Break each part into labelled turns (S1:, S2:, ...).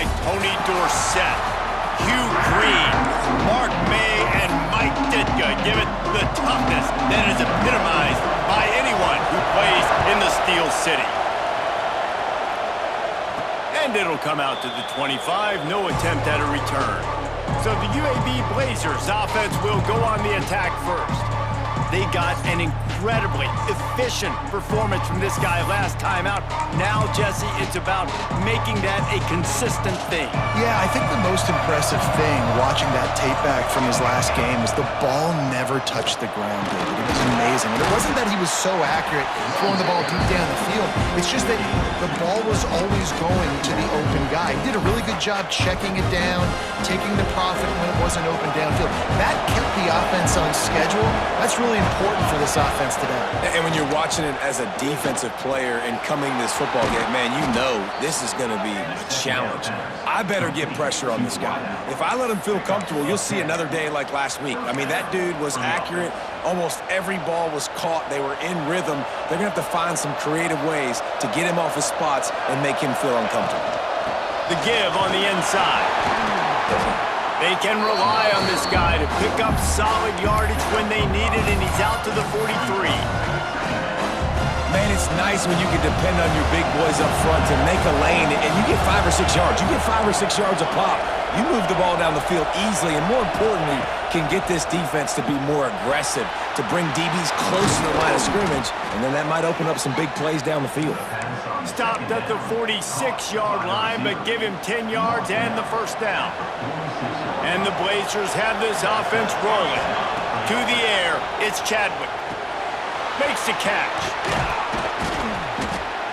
S1: like Tony Dorsett, Hugh Green, Mark May, and Mike Ditka give it the toughness that is epitomized by anyone who plays in the Steel City. And it'll come out to the 25, no attempt at a return. So the UAB Blazers offense will go on the attack first. They got an incredibly efficient performance from this guy last time out. Now, Jesse, it's about making that a consistent thing.
S2: Yeah, I think the most impressive thing watching that tape back from his last game is the ball never touched the ground, David. It was amazing. And it wasn't that he was so accurate throwing the ball deep down the field. It's just that the ball was always going to the open guy. He did a really good job checking it down, taking the profit when it wasn't open downfield. That kept the offense on schedule. That's really important for this offense today.
S3: And when you're watching it as a defensive player and coming this football game, man, you know this is going to be a challenge. I better get pressure on this guy. If I let him feel comfortable, you'll see another day like last week. I mean, that dude was accurate. Almost every ball was caught. They were in rhythm. They're going to have to find some creative ways to get him off his spots and make him feel uncomfortable.
S1: The give on the inside. They can rely on this guy to pick up solid yardage when they need it, and he's out to the 43.
S3: Man, it's nice when you can depend on your big boys up front to make a lane, and you get 5 or 6 yards. You get 5 or 6 yards a pop. You move the ball down the field easily, and more importantly, can get this defense to be more aggressive, to bring DBs close to the line of scrimmage, and then that might open up some big plays down the field.
S1: Stopped at the 46-yard line, but give him 10 yards and the first down. And the Blazers have this offense rolling. To the air, it's Chadwick. Makes the catch.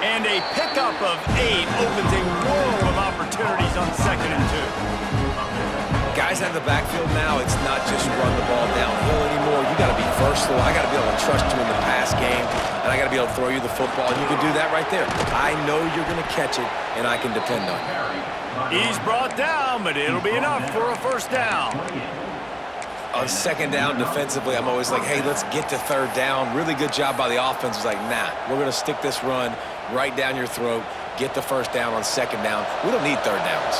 S1: And a pickup of 8 opens a world of opportunities on 2nd and 2.
S3: Guys out of the backfield now, it's not just run the ball downhill anymore. You got to be versatile. I got to be able to trust you in the pass game, and I got to be able to throw you the football, and you can do that right there. I know you're going to catch it, and I can depend on you.
S1: He's brought down, but it'll be enough for a first down.
S3: On 2nd down defensively, I'm always like, hey, let's get to 3rd down. Really good job by the offense. It's like, nah, we're going to stick this run right down your throat, get the first down on 2nd down. We don't need 3rd downs.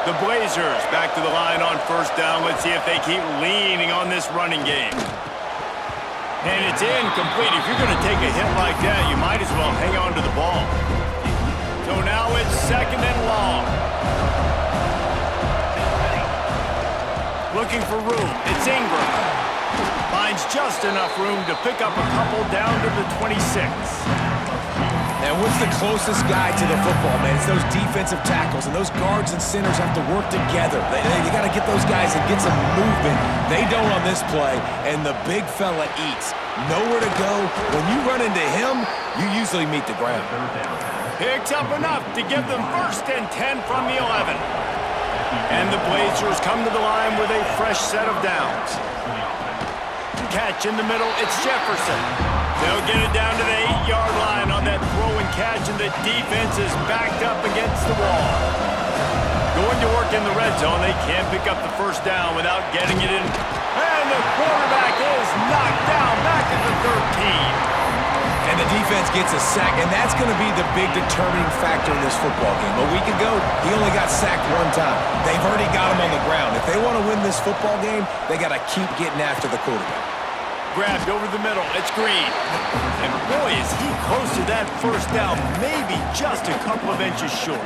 S1: The Blazers back to the line on 1st down. Let's see if they keep leaning on this running game. And it's incomplete. If you're going to take a hit like that, you might as well hang on to the ball. So now it's 2nd and long. Looking for room. It's Ingram. Finds just enough room to pick up a couple down to the 26.
S3: And what's the closest guy to the football, man? It's those defensive tackles, and those guards and centers have to work together. They got to get those guys and get some movement. They don't on this play, and the big fella eats. Nowhere to go. When you run into him, you usually meet the ground.
S1: Picks up enough to give them 1st and 10 from the 11. And the Blazers come to the line with a fresh set of downs. Catch in the middle, it's Jefferson. They'll get it down to the 8-yard line on that throw and catch, and the defense is backed up against the wall. Going to work in the red zone, they can't pick up the first down without getting it in. And the quarterback is knocked down back at the 13.
S3: And the defense gets a sack, and that's going to be the big determining factor in this football game. A week ago, he only got sacked 1 time. They've already got him on the ground. If they want to win this football game, they got to keep getting after the quarterback.
S1: Grabbed over the middle, it's Green. And boy, is he close to that first down, maybe just a couple of inches short.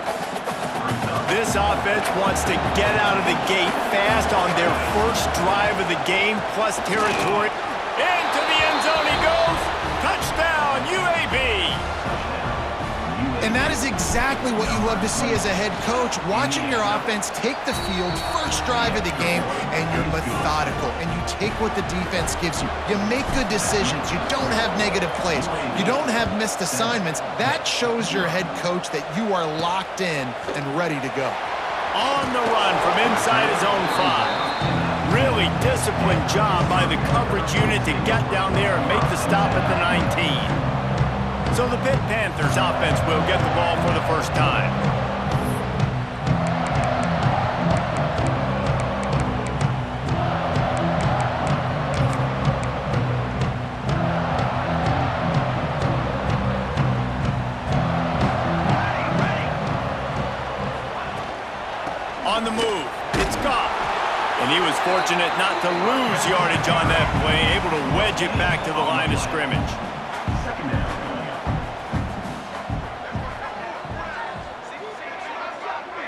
S1: This offense wants to get out of the gate fast on their first drive of the game, plus territory. Into the end zone he goes. Touchdown, UAB!
S2: And that is exactly what you love to see as a head coach, watching your offense take the field, first drive of the game, and you're methodical, and you take what the defense gives you. You make good decisions. You don't have negative plays. You don't have missed assignments. That shows your head coach that you are locked in and ready to go.
S1: On the run from inside his own 5. Really disciplined job by the coverage unit to get down there and make the stop at the 19. So the Pitt Panthers offense will get the ball for the first time. On the move, it's Goff. And he was fortunate not to lose yardage on that play, able to wedge it back to the line of scrimmage.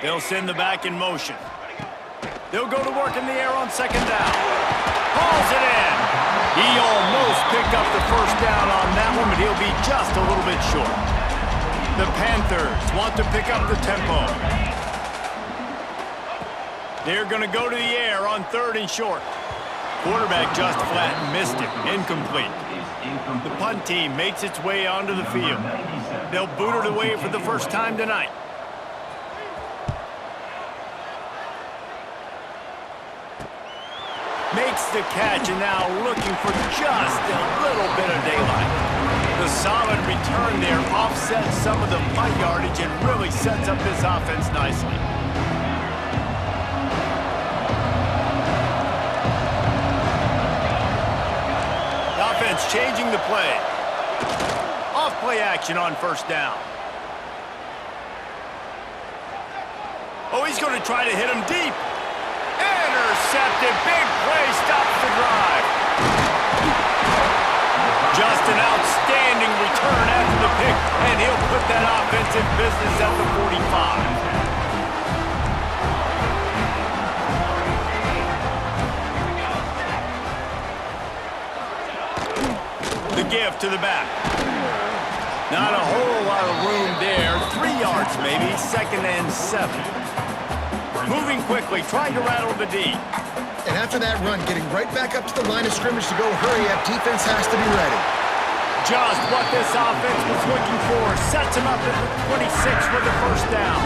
S1: They'll send the back in motion. They'll go to work in the air on second down. Hauls it in. He almost picked up the first down on that one, but he'll be just a little bit short. The Panthers want to pick up the tempo. They're going to go to the air on third and short. Quarterback just flat missed it. Incomplete. The punt team makes its way onto the field. They'll boot it away for the first time tonight. Makes the catch and now looking for just a little bit of daylight. The solid return there offsets some of the punt yardage and really sets up this offense nicely. The offense changing the play. Off play action on first down. Oh, he's going to try to hit him deep. Intercepted. Big play stops the drive. Just an outstanding return after the pick, and he'll put that offense in business at the 45. The give to the back. Not a whole lot of room there. 3 yards maybe, 2nd and 7. Moving quickly, trying to rattle the D.
S2: And after that run, getting right back up to the line of scrimmage to go hurry up, defense has to be ready.
S1: Just what this offense was looking for. Sets him up at the 26 with the first down.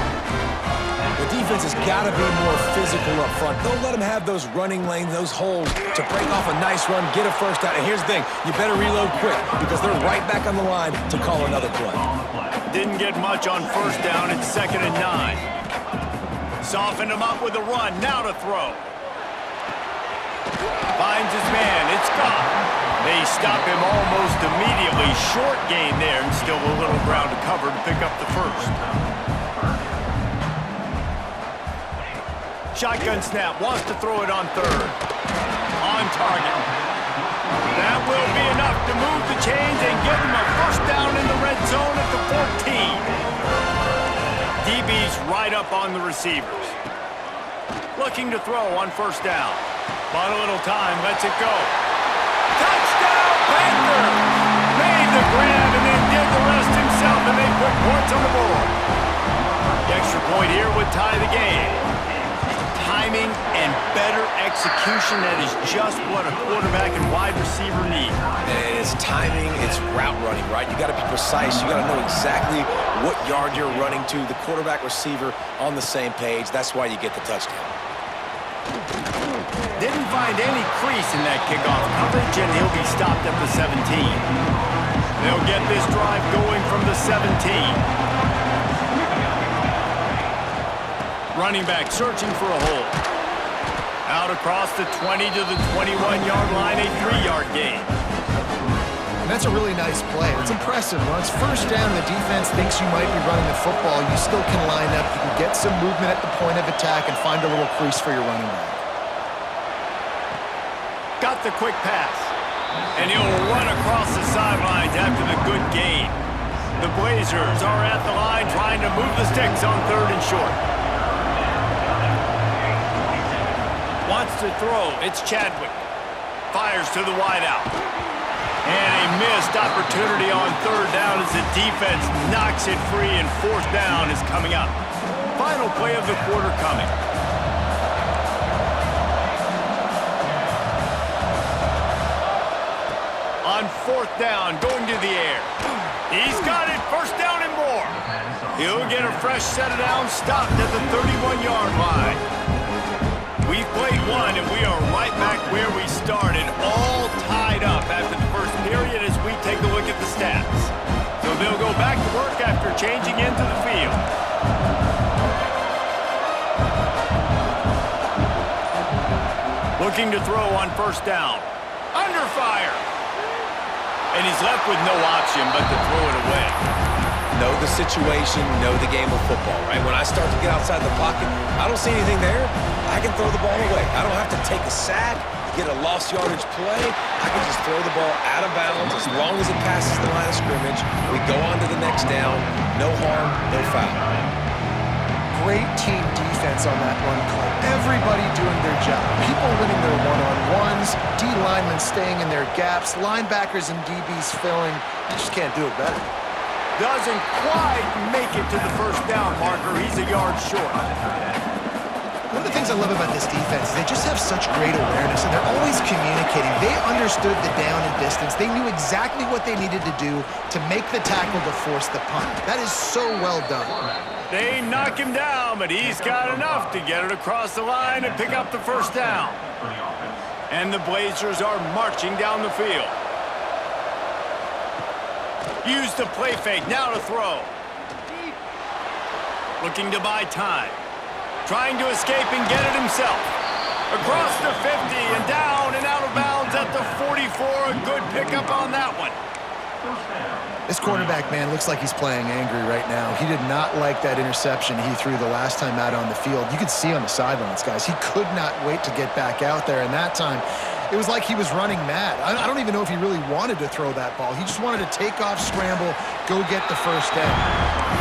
S3: The defense has got to be more physical up front. Don't let them have those running lanes, those holes to break off a nice run, get a first down. And here's the thing, you better reload quick because they're right back on the line to call another play.
S1: Didn't get much on first down. It's 2nd and 9. Softened him up with a run. Now to throw. Finds his man. It's Goff. They stop him almost immediately. Short gain there and still a little ground to cover to pick up the first. Shotgun snap. Wants to throw it on third. On target. That will be enough to move the chains and give them a first down in the red zone at the 14. DB's right up on the receivers. Looking to throw on first down. Bought a little time, lets it go. Touchdown, Panthers! Made the grab and then did the rest himself, and they put points on the board. The extra point here would tie the game. Timing and better execution, that is just what a quarterback and wide receiver need.
S3: And it's timing, it's route running, right? You got to be precise. You got to know exactly what yard you're running to. The quarterback receiver on the same page. That's why you get the touchdown.
S1: Didn't find any crease in that kickoff coverage, and he'll be stopped at the 17. They'll get this drive going from the 17. Running back searching for a hole. Out across the 20 to the 21-yard line, a 3-yard gain.
S2: And that's a really nice play. It's impressive. Once first down, the defense thinks you might be running the football. You still can line up. You can get some movement at the point of attack and find a little crease for your running back.
S1: Got the quick pass. And he'll run across the sidelines after the good gain. The Blazers are at the line trying to move the sticks on third and short. Wants to throw. It's Chadwick. Fires to the wideout. And a missed opportunity on third down as the defense knocks it free, and fourth down is coming up. Final play of the quarter coming. On fourth down, going to the air. He's got it. First down and more. He'll get a fresh set of downs, stopped at the 31-yard line. We've played one, and we are right back where we started, all tied up after the first period as we take a look at the stats. So they'll go back to work after changing into the field. Looking to throw on first down. Under fire. And he's left with no option but to throw it away.
S3: know the situation, know the game of football, right? When I start to get outside the pocket, I don't see anything there, I can throw the ball away. I don't have to take a sack, get a lost yardage play. I can just throw the ball out of bounds as long as it passes the line of scrimmage. We go on to the next down. No harm, no foul.
S2: Great team defense on that run play. Everybody doing their job. People winning their one-on-ones, D linemen staying in their gaps, linebackers and DBs filling. You just can't do it better.
S1: Doesn't quite make it to the first down marker. He's a yard short.
S2: One of the things I love about this defense is they just have such great awareness, and they're always communicating. They understood the down and distance. They knew exactly what they needed to do to make the tackle to force the punt. That is so well done.
S1: They knock him down, but he's got enough to get it across the line and pick up the first down. And the Blazers are marching down the field. Use the play fake, now to throw. Looking to buy time. Trying to escape and get it himself. Across the 50 and down and out of bounds at the 44. A good pickup on that one.
S2: This quarterback, man, looks like he's playing angry right now. He did not like that interception he threw the last time out on the field. You could see on the sidelines, guys. He could not wait to get back out there, and that time it was like he was running mad. I don't even know if he really wanted to throw that ball. He just wanted to take off, scramble, go get the first down.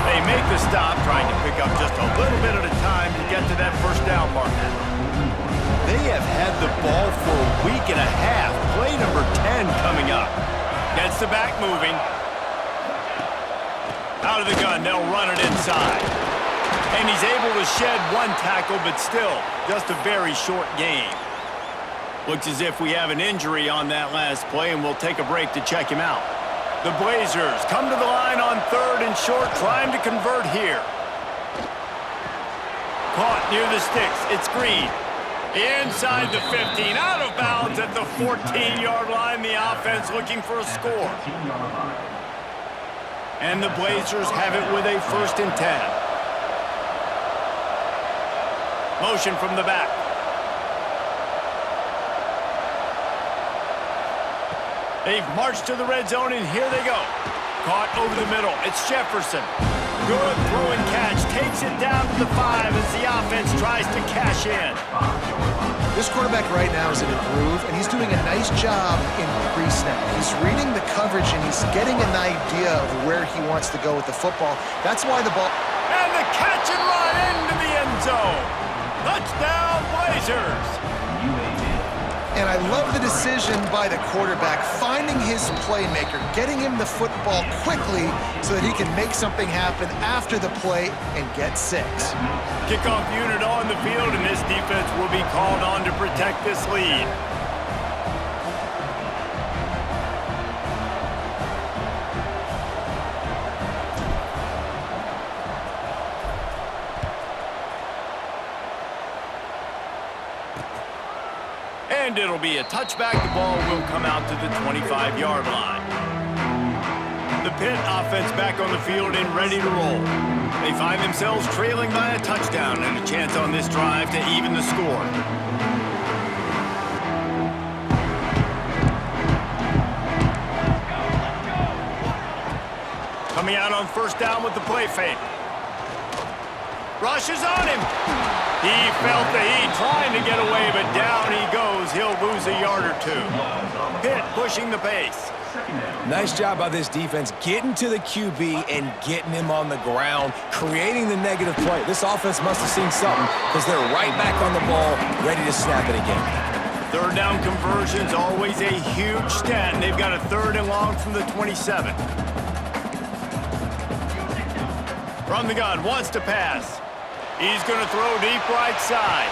S1: They make the stop, trying to pick up just a little bit at a time to get to that first down marker. They have had the ball for a week and a half. Play number 10 coming up. Gets the back moving. Out of the gun, they'll run it inside. And he's able to shed one tackle, but still, just a very short game. Looks as if we have an injury on that last play, and we'll take a break to check him out. The Blazers come to the line on 3rd and short, trying to convert here. Caught near the sticks. It's Green. Inside the 15, out of bounds at the 14-yard line. The offense looking for a score. And the Blazers have it with a 1st and 10. Motion from the back. They've marched to the red zone, and here they go. Caught over the middle. It's Jefferson. Good throw and catch. Takes it down to the 5 as the offense tries to cash in.
S2: This quarterback right now is in a groove, and he's doing a nice job in pre-snap. He's reading the coverage, and he's getting an idea of where he wants to go with the football. That's why the ball...
S1: And the catch and run into the end zone. Touchdown, Blazers.
S2: And I love the decision by the quarterback, finding his playmaker, getting him the football quickly so that he can make something happen after the play and get 6.
S1: Kickoff unit on the field, and this defense will be called on to protect this lead. And it'll be a touchback. The ball will come out to the 25-yard line. The PITT offense back on the field and ready to roll. They find themselves trailing by a touchdown and a chance on this drive to even the score. Coming out on 1st down with the play fake. Rushes on him. He felt the heat trying to get away, but down he goes. He'll lose a yard or 2. PITT pushing the pace.
S3: Nice job by this defense getting to the QB and getting him on the ground, creating the negative play. This offense must have seen something because they're right back on the ball, ready to snap it again.
S1: 3rd down conversion's always a huge stat, and they've got a 3rd and long from the 27. From the gun, wants to pass. He's going to throw deep right side.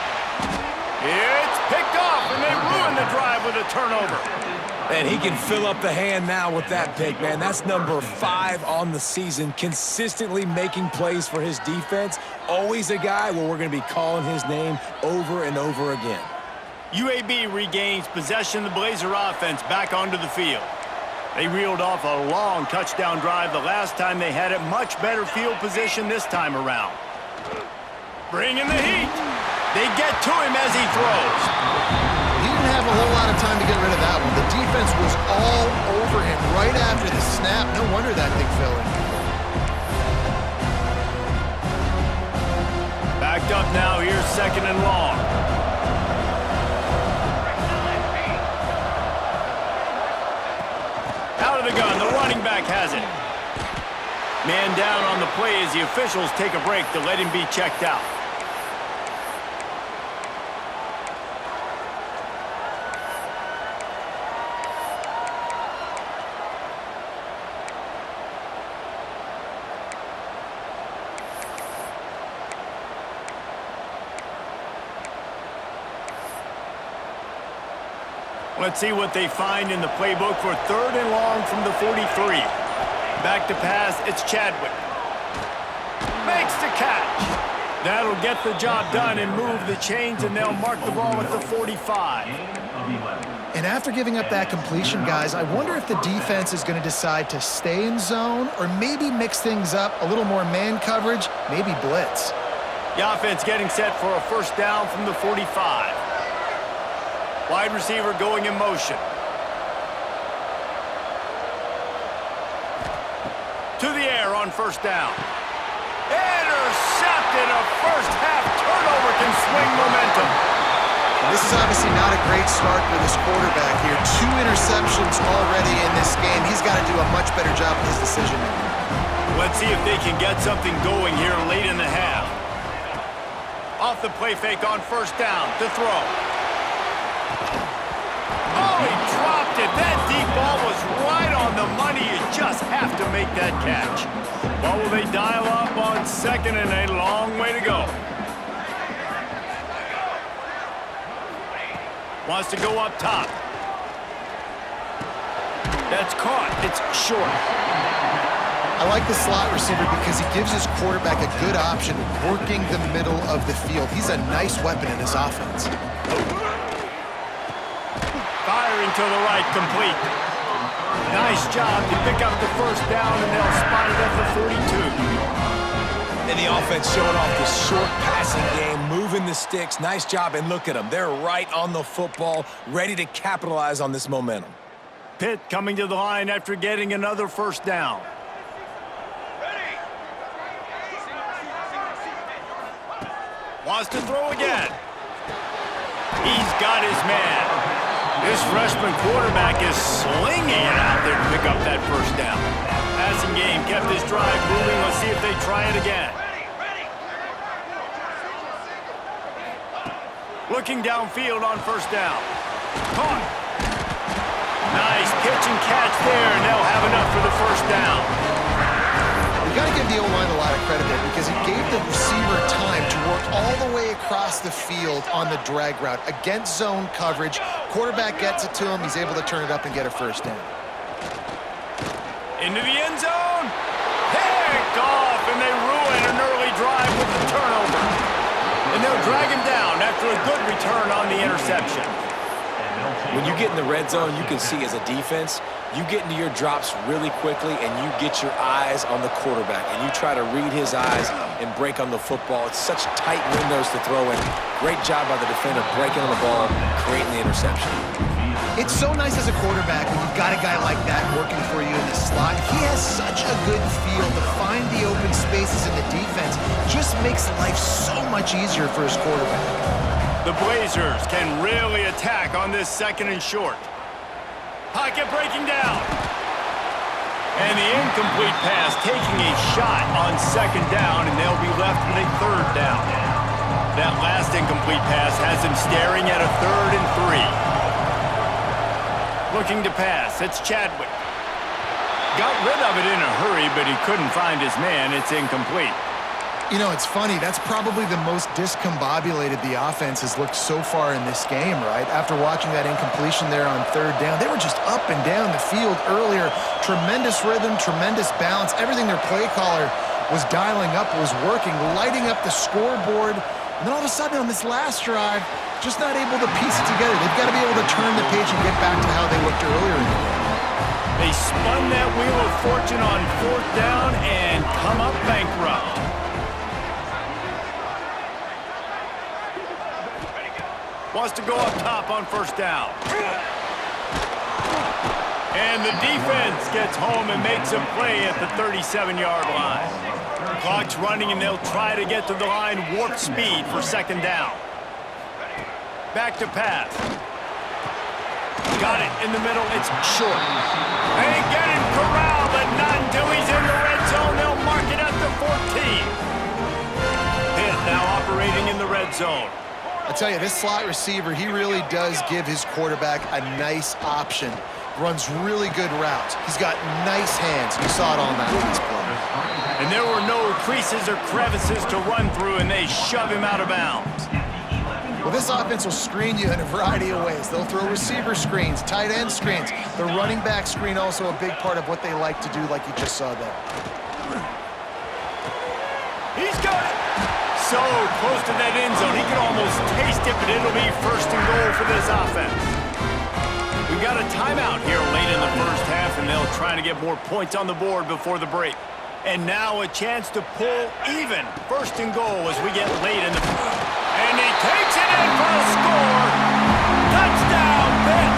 S1: It's picked off, and they ruin the drive with a turnover.
S3: And he can fill up the hand now with that pick, man. That's number 5 on the season, consistently making plays for his defense. Always a guy where we're going to be calling his name over and over again.
S1: UAB regains possession of the Blazer offense back onto the field. They reeled off a long touchdown drive the last time they had it. Much better field position this time around. Bringing the heat. They get to him as he throws.
S2: He didn't have a whole lot of time to get rid of that one. The defense was all over him right after the snap. No wonder that thing fell in.
S1: picked up now. Here's 2nd and long. Out of the gun, the running back has it. Man down on the play as the officials take a break to let him be checked out. Let's see what they find in the playbook for 3rd and long from the 43. Back to pass, it's Chadwick. Makes the catch. That'll get the job done and move the chains, and they'll mark the ball at the 45.
S2: And after giving up that completion, guys, I wonder if the defense is going to decide to stay in zone or maybe mix things up, a little more man coverage, maybe blitz.
S1: The offense getting set for a 1st down from the 45. Wide receiver going in motion. To the air on 1st down. Intercepted. A first-half turnover can swing momentum.
S2: This is obviously not a great start for this quarterback here. 2 interceptions already in this game. He's got to do a much better job with his decision-making.
S1: Let's see if they can get something going here late in the half. Off the play fake on 1st down to throw. Oh, he dropped it. That deep ball was right on the money. You just have to make that catch. Well, will they dial up on 2nd and a long way to go? Wants to go up top. That's caught. It's short.
S2: I like the slot receiver because he gives his quarterback a good option working the middle of the field. He's a nice weapon in this offense.
S1: Firing to the right, complete. Nice job to pick up the 1st down, and they'll spot it at the 42.
S3: And the offense showing off the short passing game, moving the sticks. Nice job, and look at them. They're right on the football, ready to capitalize on this momentum.
S1: Pitt coming to the line after getting another 1st down. Wants to throw again. He's got his man. This freshman quarterback is slinging it out there to pick up that 1st down. Passing game kept this drive moving. Let's see if they try it again. Looking downfield on 1st down. Caught. Nice pitch and catch there, and they'll have enough for the 1st down.
S2: You got to give the O-line a lot of credit there because he gave the receiver time to work all the way across the field on the drag route against zone coverage. Quarterback gets it to him. He's able to turn it up and get a 1st down.
S1: Into the end zone. Picked off, and they ruin an early drive with the turnover. And they'll drag him down after a good return on the interception.
S3: When you get in the red zone, you can see as a defense, you get into your drops really quickly and you get your eyes on the quarterback and you try to read his eyes and break on the football. It's such tight windows to throw in. Great job by the defender breaking on the ball, creating the interception.
S2: It's so nice as a quarterback when you've got a guy like that working for you in the slot. He has such a good feel to find the open spaces in the defense. Just makes life so much easier for his quarterback.
S1: The Blazers can really attack on this 2nd and short. Pocket breaking down. And the incomplete pass taking a shot on 2nd down, and they'll be left with a 3rd down. That last incomplete pass has him staring at a 3rd and 3. Looking to pass, it's Chadwick. Got rid of it in a hurry, but he couldn't find his man. It's incomplete.
S2: You know, it's funny. That's probably the most discombobulated the offense has looked so far in this game, right? After watching that incompletion there on 3rd down, they were just up and down the field earlier. Tremendous rhythm, tremendous balance. Everything their play caller was dialing up was working, lighting up the scoreboard. And then all of a sudden on this last drive, just not able to piece it together. They've got to be able to turn the page and get back to how they looked earlier in the game.
S1: They spun that wheel of fortune on 4th down and come up bankrupt. Wants to go up top on 1st down. And the defense gets home and makes a play at the 37-yard line. Clock's running, and they'll try to get to the line warp speed for second down. Back to pass. Got it in the middle. It's short. They get him corralled, but not until he's in the red zone. They'll mark it at the 14. Pitt now operating in the red zone.
S2: I tell you, this slot receiver, he really does give his quarterback a nice option. Runs really good routes. He's got nice hands. You saw it on that last play.
S1: And there were no creases or crevices to run through, and they shove him out of bounds.
S2: Well, this offense will screen you in a variety of ways. They'll throw receiver screens, tight end screens. The running back screen also a big part of what they like to do, like you just saw there.
S1: He's got it. So close to that end zone. He can almost taste it, but it'll be first and goal for this offense. We've got a timeout here late in the first half, and they'll try to get more points on the board before the break. And now a chance to pull even. First and goal as we get late in the... And he takes it in for a score. Touchdown, Pitt.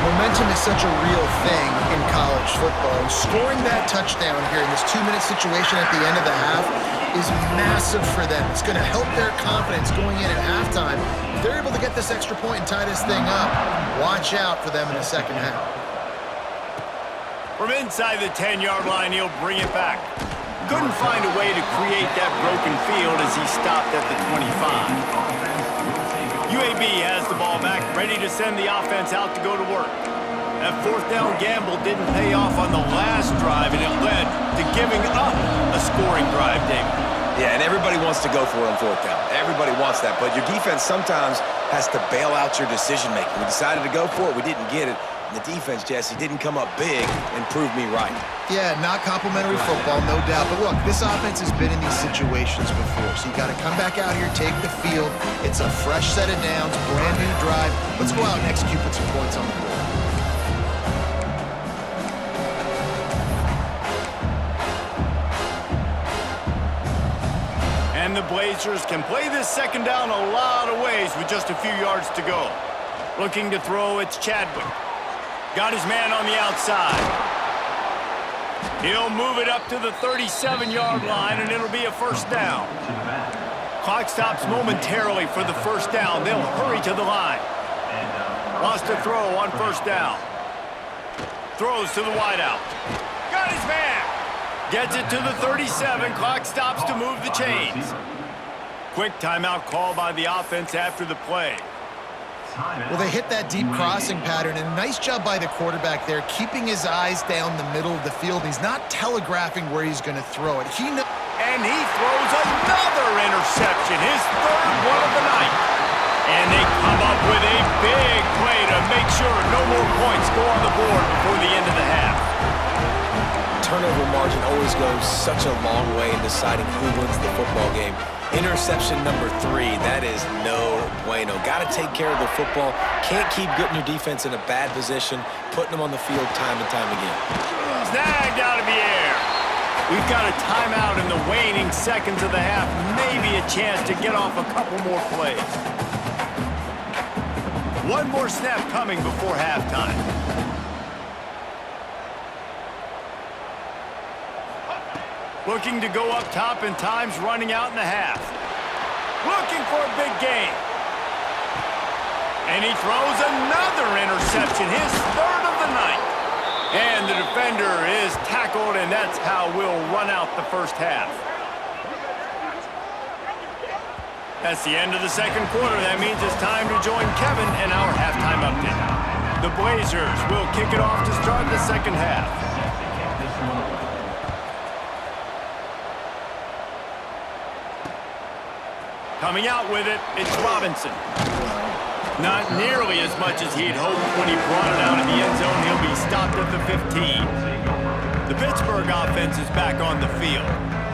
S2: Momentum is such a real thing in college football. And scoring that touchdown here in this 2-minute situation at the end of the half is massive for them. It's going to help their confidence going in at halftime. If they're able to get this extra point and tie this thing up, watch out for them in the second half.
S1: From inside the 10-yard line, he'll bring it back. Couldn't find a way to create that broken field as he stopped at the 25. UAB has the ball back, ready to send the offense out to go to work. That fourth down gamble didn't pay off on the last drive, and it led to giving up a scoring drive, David.
S3: Yeah, and everybody wants to go for it on fourth down. Everybody wants that, but your defense sometimes has to bail out your decision-making. We decided to go for it. We didn't get it. The defense, Jesse, didn't come up big and prove me right.
S2: Yeah, not complimentary football, no doubt. But look, this offense has been in these situations before, so you got to come back out here, take the field. It's a fresh set of downs, brand new drive. Let's go out and execute, put some points on the board.
S1: And the Blazers can play this second down a lot of ways with just a few yards to go. Looking to throw, it's Chadwick. Got his man on the outside. He'll move it up to the 37-yard line, and it'll be a first down. Clock stops momentarily for the first down. They'll hurry to the line. Lost a throw on first down. Throws to the wideout. Got his man. Gets it to the 37. Clock stops to move the chains. Quick timeout call by the offense after the play.
S2: Well, they hit that deep crossing pattern, and a nice job by the quarterback there, keeping his eyes down the middle of the field. He's not telegraphing where he's going to throw it.
S1: And he throws another interception, his third one of the night. And they come up with a big play to make sure no more points go on the board before the end of the half.
S3: Turnover margin always goes such a long way in deciding who wins the football game. Interception number 3, that is no bueno. Got to take care of the football. Can't keep getting your defense in a bad position, putting them on the field time and time again.
S1: Snagged out of the air. We've got a timeout in the waning seconds of the half. Maybe a chance to get off a couple more plays. One more snap coming before halftime. Looking to go up top, and time's running out in the half. Looking for a big gain. And he throws another interception, his third of the night. And the defender is tackled, and that's how we'll run out the first half. That's the end of the second quarter. That means it's time to join Kevin in our halftime update. The Blazers will kick it off to start the second half. Coming out with it, it's Robinson. Not nearly as much as he'd hoped when he brought it out of the end zone. He'll be stopped at the 15. The Pittsburgh offense is back on the field.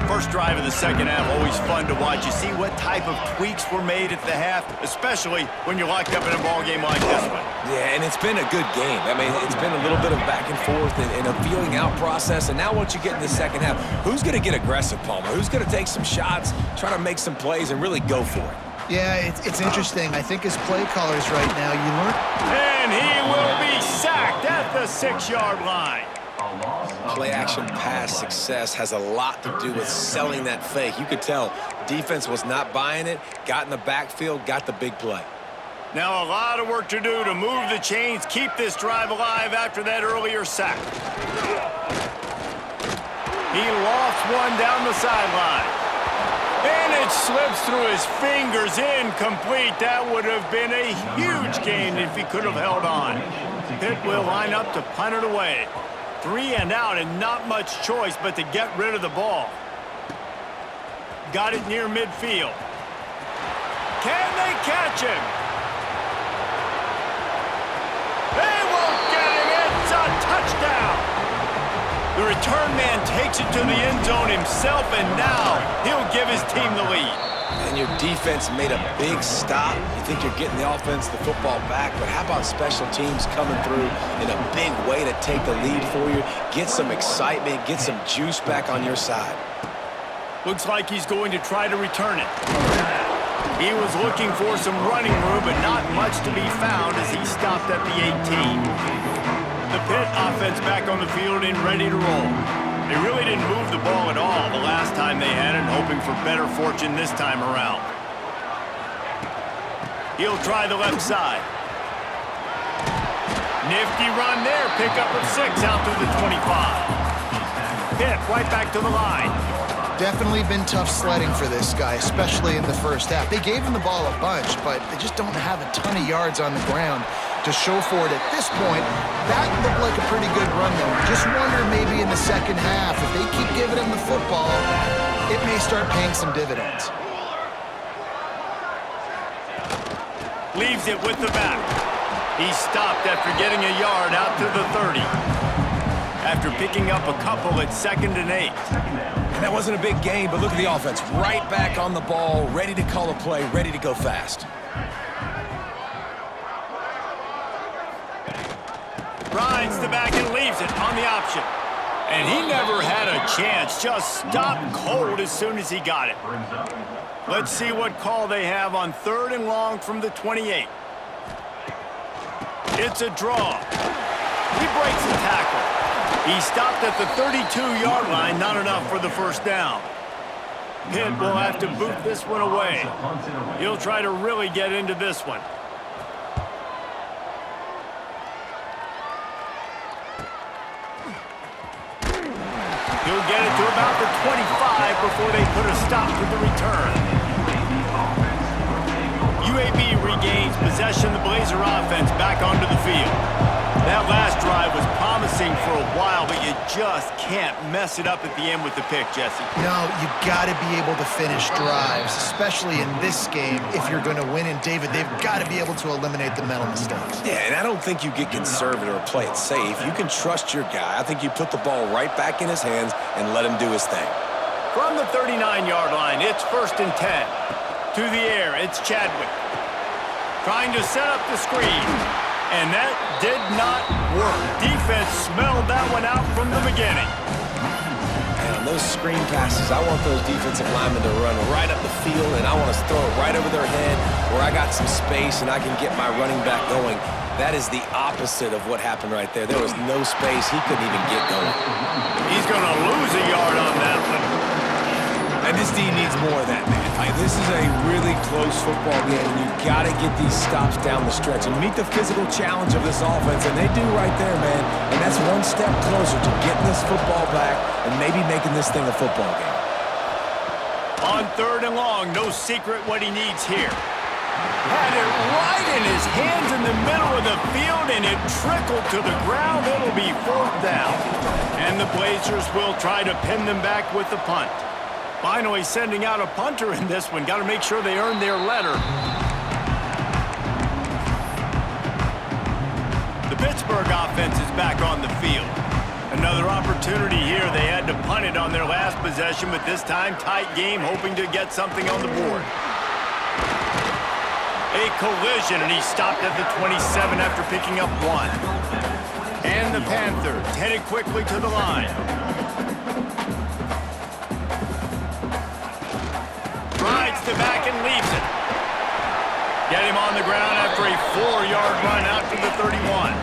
S1: First drive of the second half, always fun to watch. You see what type of tweaks were made at the half, especially when you're locked up in a ball game like this one.
S3: Yeah, and it's been a good game. I mean, it's been a little bit of back and forth and a feeling out process. And now once you get in the second half, who's going to get aggressive, Palmer? Who's going to take some shots, try to make some plays, and really go for it?
S2: Yeah, it's interesting. I think as play callers right now, you learn.
S1: And he will be sacked at the 6-yard line.
S3: play-action pass success has a lot to do with selling that fake. You could tell defense was not buying it, got in the backfield, got the big play.
S1: Now a lot of work to do to move the chains, keep this drive alive after that earlier sack. He lofts one down the sideline. And it slips through his fingers, incomplete. That would have been a huge gain if he could have held on. Pitt will line up to punt it away. 3 and out and not much choice but to get rid of the ball. Got it near midfield. Can they catch him? They won't get him. It's a touchdown. The return man takes it to the end zone himself, and now he'll give his team the lead.
S3: And your defense made a big stop. You think you're getting the offense, the football back, but how about special teams coming through in a big way to take the lead for you? Get some excitement, get some juice back on your side.
S1: Looks like he's going to try to return it. He was looking for some running room, but not much to be found as he stopped at the 18. The Pitt offense back on the field and ready to roll. They really didn't move the ball at all the last time they had it, hoping for better fortune this time around. He'll try the left side. Nifty run there, pickup of 6 out to the 25. Pitt right back to the line.
S2: Definitely been tough sledding for this guy, especially in the first half. They gave him the ball a bunch, but they just don't have a ton of yards on the ground to show for it at this point. That looked like a pretty good run, though. Just wonder maybe in the second half, if they keep giving him the football, it may start paying some dividends.
S1: Leaves it with the back. He stopped after getting a yard out to the 30. After picking up a couple at 2nd and 8.
S3: And that wasn't a big gain, but look at the offense. Right back on the ball, ready to call a play, ready to go fast.
S1: Rides the back and leaves it on the option. And he never had a chance. Just stopped cold as soon as he got it. Let's see what call they have on 3rd and long from the 28. It's a draw. He breaks the tackle. He stopped at the 32-yard line, not enough for the first down. Pitt will have to boot this one away. He'll try to really get into this one. He'll get it to about the 25 before they put a stop to the return. UAB regains possession of the Blazer offense back onto the field. That last drive was promising for a while, but you just can't mess it up at the end with the pick, Jesse.
S2: No, you've got to be able to finish drives, especially in this game. If you're going to win, and David, they've got to be able to eliminate the mental mistakes.
S3: Yeah, and I don't think you get conservative or play it safe. You can trust your guy. I think you put the ball right back in his hands and let him do his thing.
S1: From the 39-yard line, it's 1st and 10. To the air, it's Chadwick. Trying to set up the screen. And that did not work. Defense smelled that one out from the beginning.
S3: And on those screen passes, I want those defensive linemen to run right up the field, and I want to throw it right over their head where I got some space and I can get my running back going. That is the opposite of what happened right there. There was no space. He couldn't even get going.
S1: He's going to lose a yard on that one.
S3: And this D needs more of that, man. Like, this is a really close football game, and you got to get these stops down the stretch and meet the physical challenge of this offense, and they do right there, man. And that's one step closer to getting this football back and maybe making this thing a football game.
S1: On 3rd and long, no secret what he needs here. Had it right in his hands in the middle of the field, and it trickled to the ground. It'll be 4th down. And the Blazers will try to pin them back with the punt. Finally sending out a punter in this one. Got to make sure they earn their letter. The Pittsburgh offense is back on the field. Another opportunity here. They had to punt it on their last possession, but this time tight game, hoping to get something on the board. A collision, and he stopped at the 27 after picking up 1. And the Panthers headed quickly to the line. Rides the back and leaves it. Get him on the ground after a 4-yard run out to the 31.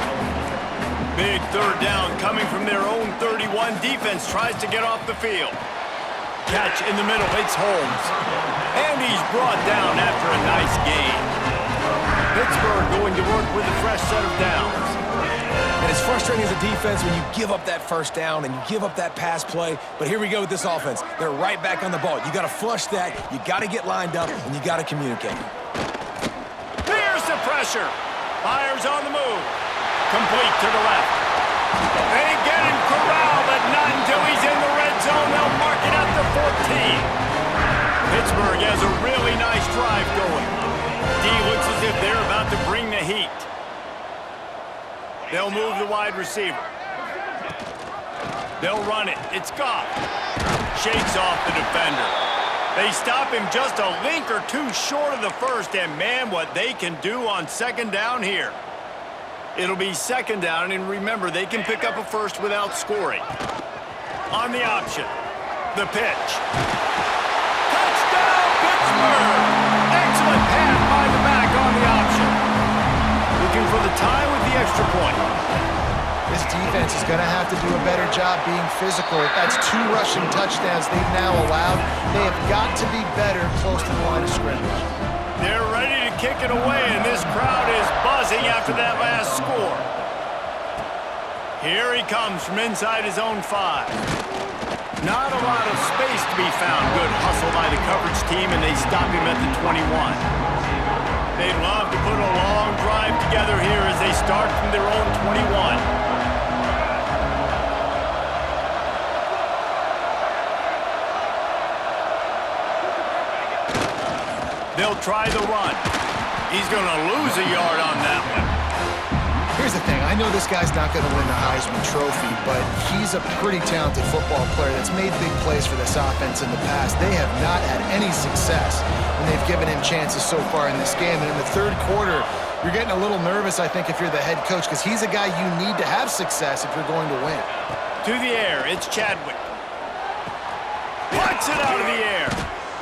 S1: Big third down coming from their own 31. Defense tries to get off the field. Catch in the middle, it's Holmes. And he's brought down after a nice gain. Pittsburgh going to work with a fresh set of downs.
S3: And it's frustrating as a defense when you give up that first down and you give up that pass play. But here we go with this offense. They're right back on the ball. You got to flush that, you got to get lined up, and you got to communicate.
S1: Here's the pressure. Fires on the move. Complete to the left. They get him corralled, but not until he's in the red zone. They'll mark it at the 14. Pittsburgh has a really nice drive going. D looks as if they're about to bring the heat. They'll move the wide receiver. They'll run it. It's Goff. Shakes off the defender. They stop him just a link or two short of the first, and man, what they can do on second down here. It'll be second down, and remember, they can pick up a first without scoring. On the option, the pitch. Touchdown, Pittsburgh! Excellent pass by the back on the option. Looking for the tie with the extra point.
S2: This defense is going to have to do a better job being physical. That's 2 rushing touchdowns they've now allowed. They have got to be better close to the line of scrimmage.
S1: They're ready to kick it away, and this crowd is buzzing after that last score. Here he comes from inside his own 5. Not a lot of space to be found. Good hustle by the coverage team, and they stop him at the 21. They'd love to put a long drive together here as they start from their own 21. They'll try the run. He's going to lose a yard on that one.
S2: Here's the thing. I know this guy's not going to win the Heisman Trophy, but he's a pretty talented football player that's made big plays for this offense in the past. They have not had any success when they've given him chances so far in this game. And in the third quarter, you're getting a little nervous, I think, if you're the head coach, because he's a guy you need to have success if you're going to win.
S1: To the air, it's Chadwick. Plucks it out of the air.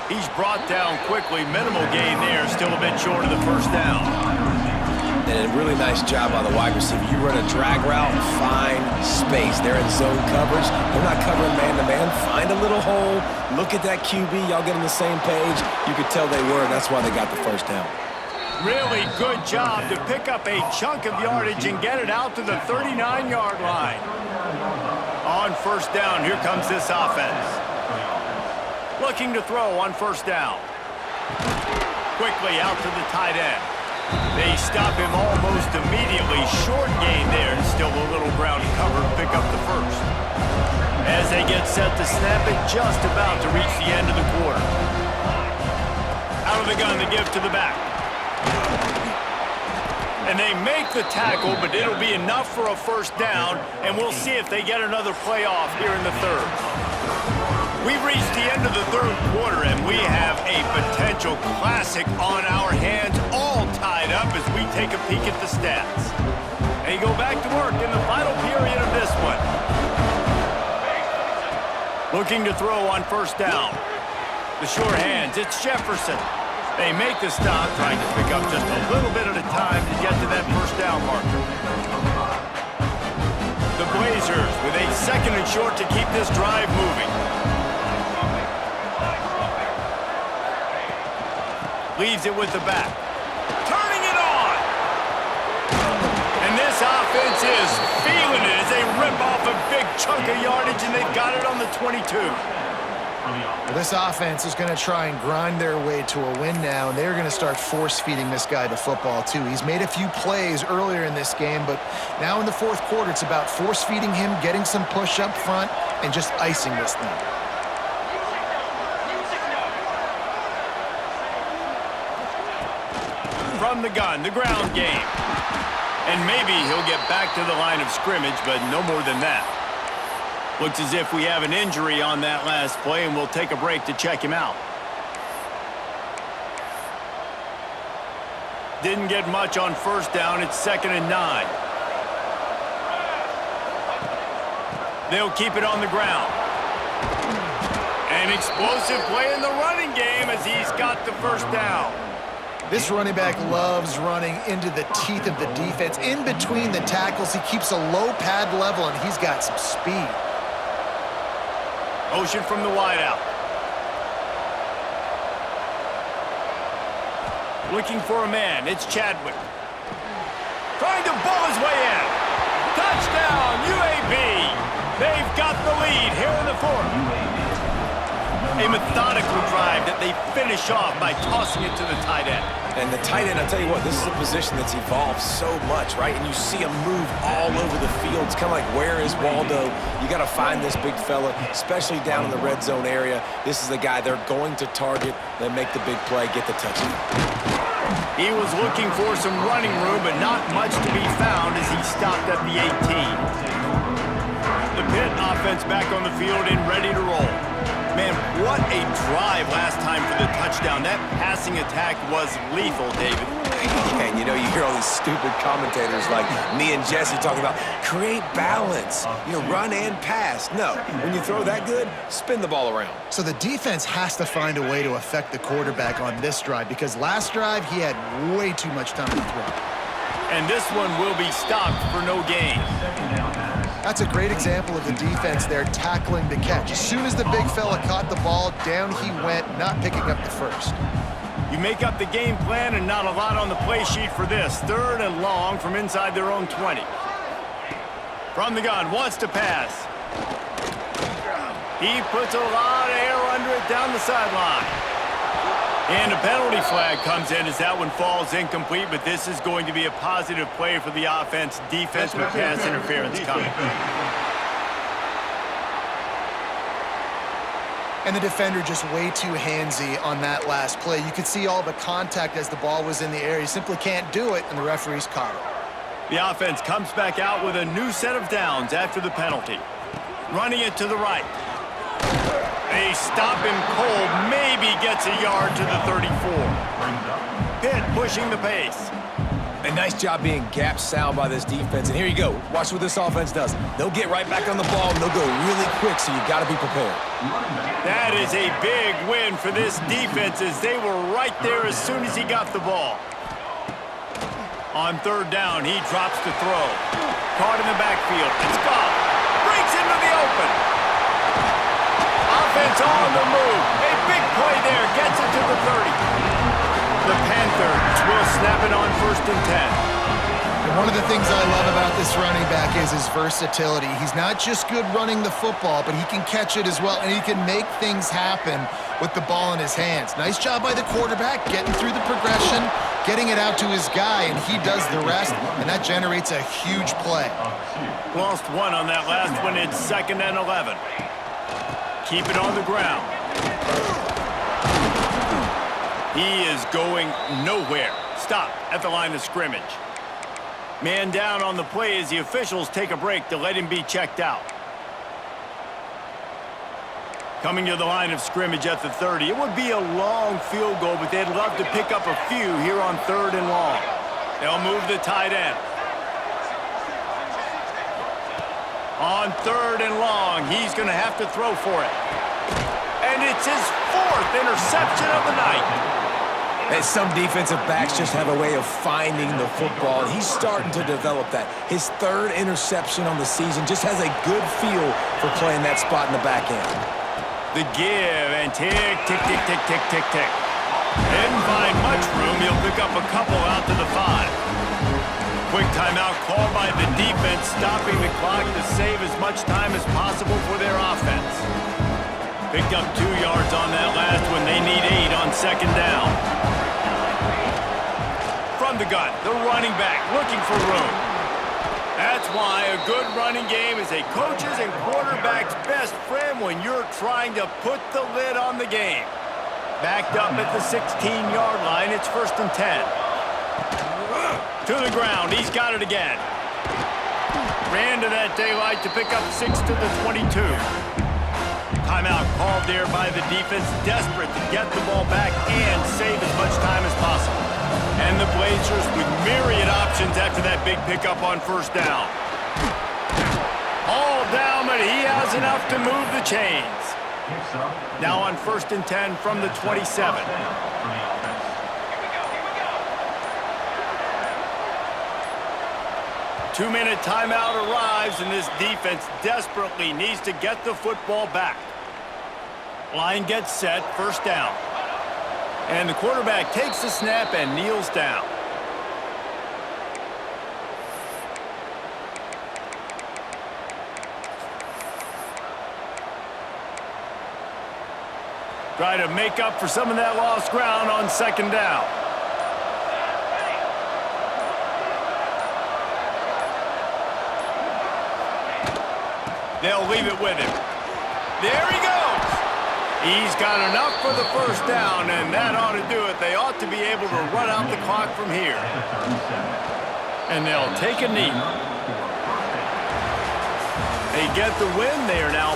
S1: He's brought down quickly. Minimal gain there, still a bit short of the first down.
S3: And a really nice job by the wide receiver. You run a drag route, find space. They're in zone coverage. They're not covering man-to-man. Find a little hole. Look at that QB. Y'all get on the same page. You could tell they were, and that's why they got the first down.
S1: Really good job to pick up a chunk of yardage and get it out to the 39-yard line. On first down, here comes this offense. Looking to throw on first down. Quickly out to the tight end. They stop him almost immediately. Short gain there, and still a little ground cover to pick up the first. As they get set to snap it, just about to reach the end of the quarter. Out of the gun to give to the back. And they make the tackle, but it'll be enough for a first down, and we'll see if they get another play off here in the third. We've reached the end of the third quarter, and we have a potential classic on our hands, all tied up as we take a peek at the stats. They go back to work in the final period of this one. Looking to throw on first down. The short hands, it's Jefferson. They make the stop, trying to pick up just a little bit at a time to get to that first down marker. The Blazers with a second and short to keep this drive moving. Leaves it with the back. Turning it on! And this offense is feeling it as they rip off a big chunk of yardage, and they've got it on the 22.
S2: Well, this offense is going to try and grind their way to a win now, and they're going to start force-feeding this guy the football, too. He's made a few plays earlier in this game, but now in the fourth quarter, it's about force-feeding him, getting some push up front, and just icing this thing.
S1: From the gun, the ground game. And maybe he'll get back to the line of scrimmage, but no more than that. Looks as if we have an injury on that last play, and we'll take a break to check him out. Didn't get much on first down. It's 2nd and 9. They'll keep it on the ground. An explosive play in the running game as he's got the first down.
S2: This running back loves running into the teeth of the defense. In between the tackles, he keeps a low pad level, and he's got some speed.
S1: Motion from the wideout. Looking for a man. It's Chadwick. Trying to bull his way in. Touchdown, UAB. They've got the lead here in the fourth. A methodical drive that they finish off by tossing it to the tight end.
S3: And the tight end, I'll tell you what, this is a position that's evolved so much, right? And you see him move all over the field. It's kind of like, where is Waldo? You got to find this big fella, especially down in the red zone area. This is the guy they're going to target. They make the big play, get the touchdown.
S1: He was looking for some running room, but not much to be found as he stopped at the 18. The Pitt offense back on the field and ready to roll. Man, what a drive last time for the touchdown. That passing attack was lethal, David.
S3: And you know, you hear all these stupid commentators like me and Jesse talking about create balance, run and pass. No, when you throw that good, spin the ball around.
S2: So the defense has to find a way to affect the quarterback on this drive, because last drive he had way too much time to throw.
S1: And this one will be stopped for no gain.
S2: That's a great example of the defense there tackling the catch. As soon as the big fella caught the ball, down he went, not picking up the first.
S1: You make up the game plan and not a lot on the play sheet for this. 3rd and long from inside their own 20. From the gun, wants to pass. He puts a lot of air under it down the sideline. And a penalty flag comes in as that one falls incomplete, but this is going to be a positive play for the offense. Defense with pass interference coming.
S2: And the defender just way too handsy on that last play. You could see all the contact as the ball was in the air. He simply can't do it, and the referees caught it.
S1: The offense comes back out with a new set of downs after the penalty. Running it to the right. They stop him cold, maybe gets a yard to the 34. Pitt pushing the pace.
S3: A nice job being gap sound by this defense. And here you go. Watch what this offense does. They'll get right back on the ball, and they'll go really quick, so you got to be prepared.
S1: That is a big win for this defense, as they were right there as soon as he got the ball. On 3rd down, he drops to throw. Caught in the backfield. It's gone. Breaks into the open. Offense on the move. A big play there. Gets it to the 30. The Panthers will snap it on 1st and 10.
S2: And one of the things I love about this running back is his versatility. He's not just good running the football, but he can catch it as well, and he can make things happen with the ball in his hands. Nice job by the quarterback, getting through the progression, getting it out to his guy, and he does the rest, and that generates a huge play.
S1: Lost one on that last one. It's 2nd and 11. Keep it on the ground. He is going nowhere. Stop at the line of scrimmage. Man down on the play as the officials take a break to let him be checked out. Coming to the line of scrimmage at the 30. It would be a long field goal, but they'd love to pick up a few here on 3rd and long. They'll move the tight end. On 3rd and long, he's going to have to throw for it. And it's his 4th interception of the night.
S3: And some defensive backs just have a way of finding the football, and he's starting to develop that. His 3rd interception on the season, just has a good feel for playing that spot in the back end.
S1: The give and tick, tick, tick, tick, tick, tick, tick. Didn't find much room. He'll pick up a couple out to the 5. Quick timeout called by the defense, stopping the clock to save as much time as possible for their offense. Picked up 2 yards on that last one. They need 8 on 2nd down. From the gun, the running back looking for room. That's why a good running game is a coach's and quarterback's best friend when you're trying to put the lid on the game. Backed up at the 16-yard line, it's 1st and 10. To the ground, he's got it again. Ran to that daylight to pick up 6 to the 22. Timeout called there by the defense, desperate to get the ball back and save as much time as possible. And the Blazers with myriad options after that big pickup on 1st down. All down, but he has enough to move the chains. Now on 1st and 10 from the 27. 2-minute timeout arrives, and this defense desperately needs to get the football back. Line gets set, first down. And the quarterback takes the snap and kneels down. Try to make up for some of that lost ground on second down. They'll leave it with him. There he goes. He's got enough for the first down, and that ought to do it. They ought to be able to run out the clock from here. And they'll take a knee. They get the win. They are now